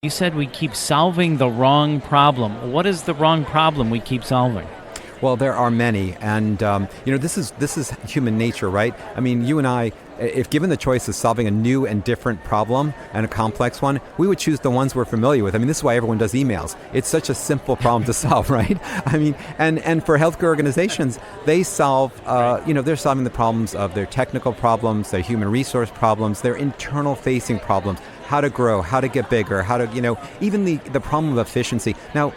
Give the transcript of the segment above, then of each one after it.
You said we keep solving the wrong problem. What is the wrong problem we keep solving? Well, there are many, and this is human nature, right? I mean, you and I, if given the choice of solving a new and different problem and a complex one, we would choose the ones we're familiar with. I mean, this is why everyone does emails. It's such a simple problem to solve, right? I mean, and for healthcare organizations, they solve, they're solving the problems of their technical problems, their human resource problems, their internal facing problems, how to grow, how to get bigger, how to, even the problem of efficiency. Now,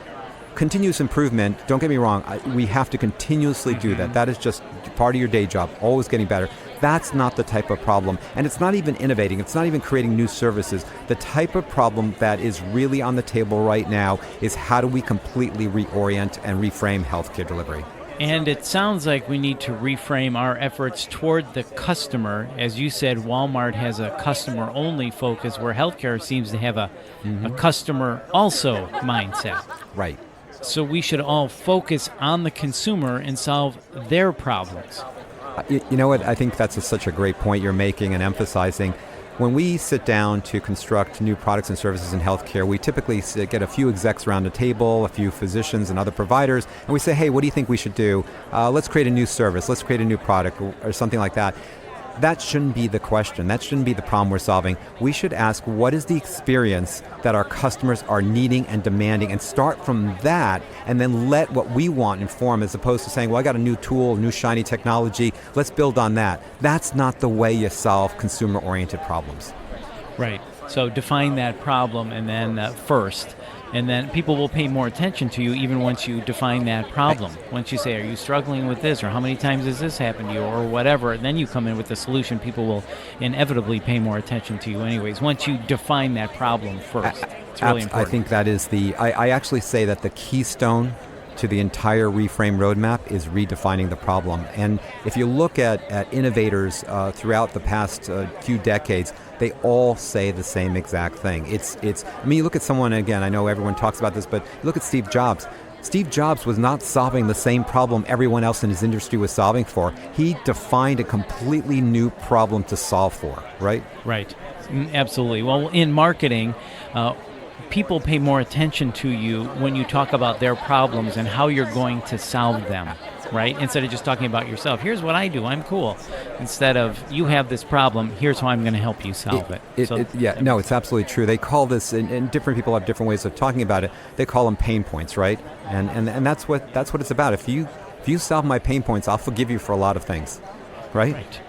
continuous improvement, don't get me wrong, we have to continuously do that. That is just part of your day job, always getting better. That's not the type of problem. And it's not even innovating. It's not even creating new services. The type of problem that is really on the table right now is how do we completely reorient and reframe healthcare delivery. And it sounds like we need to reframe our efforts toward the customer. As you said, Walmart has a customer-only focus, where healthcare seems to have a customer-also mindset. Right. So we should all focus on the consumer and solve their problems. You know what? I think that's such a great point you're making and emphasizing. When we sit down to construct new products and services in healthcare, we typically get a few execs around the table, a few physicians and other providers, and we say, hey, what do you think we should do? Let's create a new service. Let's create a new product or something like that. That shouldn't be the question. That shouldn't be the problem we're solving. We should ask, what is the experience that our customers are needing and demanding, and start from that, and then let what we want inform, as opposed to saying, well, I got a new tool, new shiny technology, let's build on that. That's not the way you solve consumer-oriented problems. Right. So define that problem and then first. And then people will pay more attention to you even once you define that problem. Once you say, are you struggling with this, or how many times has this happened to you, or whatever, and then you come in with the solution, people will inevitably pay more attention to you anyways, once you define that problem first. It's really important. I think that is I actually say that the keystone to the entire Reframe roadmap is redefining the problem. And if you look at innovators throughout the past few decades, they all say the same exact thing. You look at someone, again, I know everyone talks about this, but look at Steve Jobs. Steve Jobs was not solving the same problem everyone else in his industry was solving for. He defined a completely new problem to solve for, right? Right. Absolutely. Well, in marketing, people pay more attention to you when you talk about their problems and how you're going to solve them, right? Instead of just talking about yourself. Here's what I do. I'm cool. Instead of, you have this problem. Here's how I'm going to help you solve it. It's absolutely true. They call this, and different people have different ways of talking about it. They call them pain points, right? And that's what it's about. If you solve my pain points, I'll forgive you for a lot of things, right?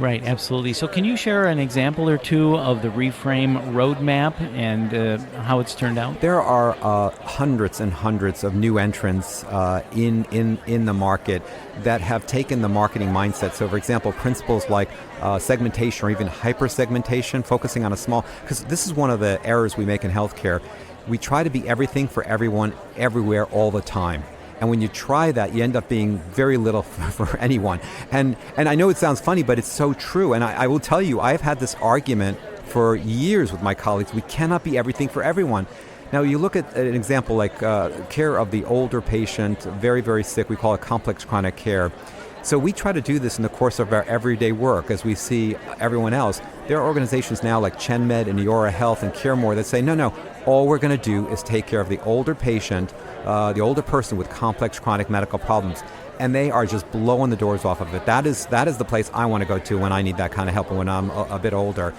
Right, absolutely. So can you share an example or two of the Reframe roadmap and how it's turned out? There are hundreds and hundreds of new entrants in the market that have taken the marketing mindset. So, for example, principles like segmentation or even hyper-segmentation, focusing on because this is one of the errors we make in healthcare. We try to be everything for everyone, everywhere, all the time. And when you try that, you end up being very little for anyone. And I know it sounds funny, but it's so true. And I will tell you, I've had this argument for years with my colleagues. We cannot be everything for everyone. Now, you look at an example like care of the older patient, very, very sick. We call it complex chronic care. So we try to do this in the course of our everyday work as we see everyone else. There are organizations now like ChenMed and Neora Health and CareMore that say, no, all we're going to do is take care of the older patient, the older person with complex chronic medical problems. And they are just blowing the doors off of it. That is the place I want to go to when I need that kind of help and when I'm a bit older.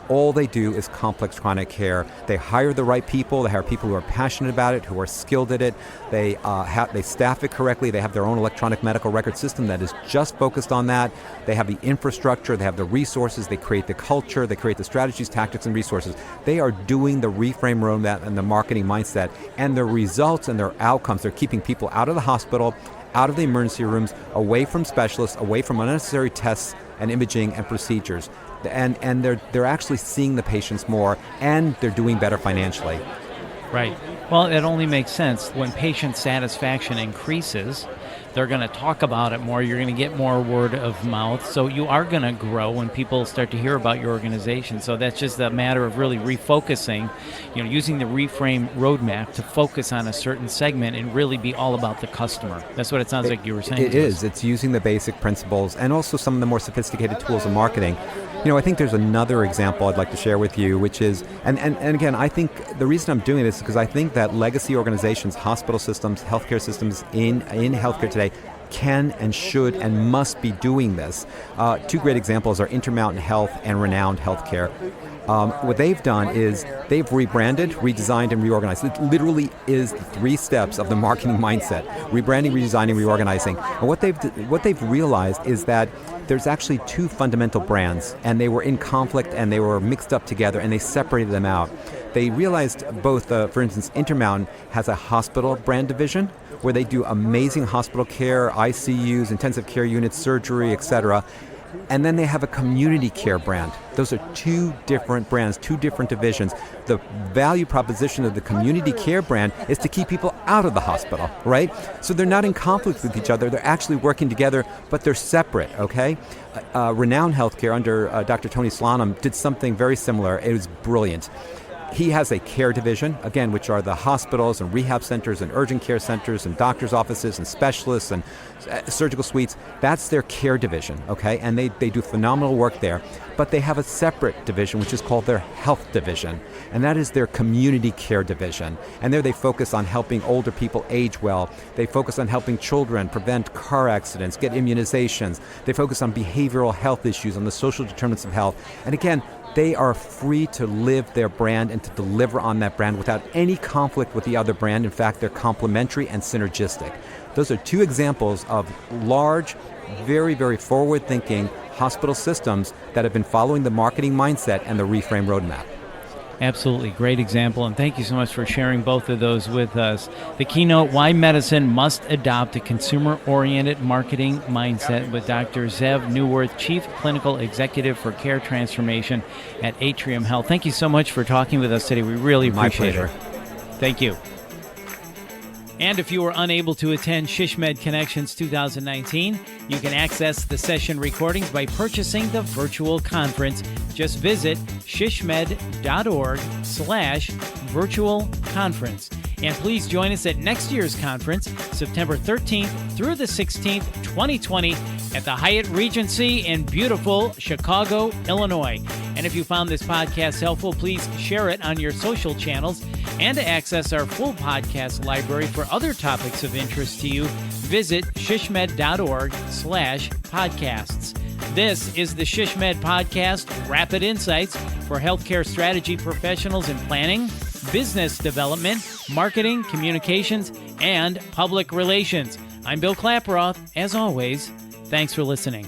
All they do is complex chronic care. They hire the right people. They hire people who are passionate about it, who are skilled at it. They staff it correctly. They have their own electronic medical record system that is just focused on that. They have the infrastructure. They have the resources. They create the culture. They create the strategies, tactics, and resources. They are doing the Reframe roadmap and the marketing mindset. And their results and their outcomes, they're keeping people out of the hospital, out of the emergency rooms, away from specialists, away from unnecessary tests and imaging and procedures. And they're actually seeing the patients more, and they're doing better financially. Right. Well, it only makes sense. When patient satisfaction increases, they're going to talk about it more. You're going to get more word of mouth. So you are going to grow when people start to hear about your organization. So that's just a matter of really refocusing, using the Reframe roadmap to focus on a certain segment and really be all about the customer. That's what it sounds like you were saying. It is. It's using the basic principles and also some of the more sophisticated tools of marketing. I think there's another example I'd like to share with you, which is, and again, I think the reason I'm doing this is because I think that legacy organizations, hospital systems, healthcare systems in healthcare today can and should and must be doing this. Two great examples are Intermountain Health and Renowned Healthcare. What they've done is they've rebranded, redesigned, and reorganized. It literally is 3 steps of the marketing mindset: rebranding, redesigning, reorganizing. And what they've realized is that there's actually 2 fundamental brands, and they were in conflict and they were mixed up together, and they separated them out. They realized both, for instance, Intermountain has a hospital brand division where they do amazing hospital care, ICUs, intensive care units, surgery, etc. And then they have a community care brand. Those are 2 different brands, 2 different divisions. The value proposition of the community care brand is to keep people out of the hospital, right? So they're not in conflict with each other. They're actually working together, but they're separate, okay? Renowned Healthcare under Dr. Tony Slonim did something very similar. It was brilliant. He has a care division, again, which are the hospitals and rehab centers and urgent care centers and doctors' offices and specialists and surgical suites. That's their care division, okay? And they do phenomenal work there. But they have a separate division, which is called their health division. And that is their community care division. And there they focus on helping older people age well. They focus on helping children prevent car accidents, get immunizations. They focus on behavioral health issues, on the social determinants of health. And again, they are free to live their brand and to deliver on that brand without any conflict with the other brand. In fact, they're complementary and synergistic. Those are 2 examples of large, very, very forward-thinking hospital systems that have been following the marketing mindset and the Reframe roadmap. Absolutely. Great example. And thank you so much for sharing both of those with us. The keynote, Why Medicine Must Adopt a Consumer-Oriented Marketing Mindset, with Dr. Zeev Neuwirth, Chief Clinical Executive for Care Transformation at Atrium Health. Thank you so much for talking with us today. We really appreciate it. Thank you. And if you were unable to attend SHISHMED Connections 2019, you can access the session recordings by purchasing the virtual conference. Just visit shishmed.org/virtual conference. And please join us at next year's conference, September 13th through the 16th, 2020, at the Hyatt Regency in beautiful Chicago, Illinois. And if you found this podcast helpful, please share it on your social channels. And to access our full podcast library for other topics of interest to you, visit shishmed.org/podcasts. This is the SHISHMED Podcast, Rapid Insights for healthcare strategy professionals in planning, business development, marketing, communications, and public relations. I'm Bill Klaproth. As always, thanks for listening.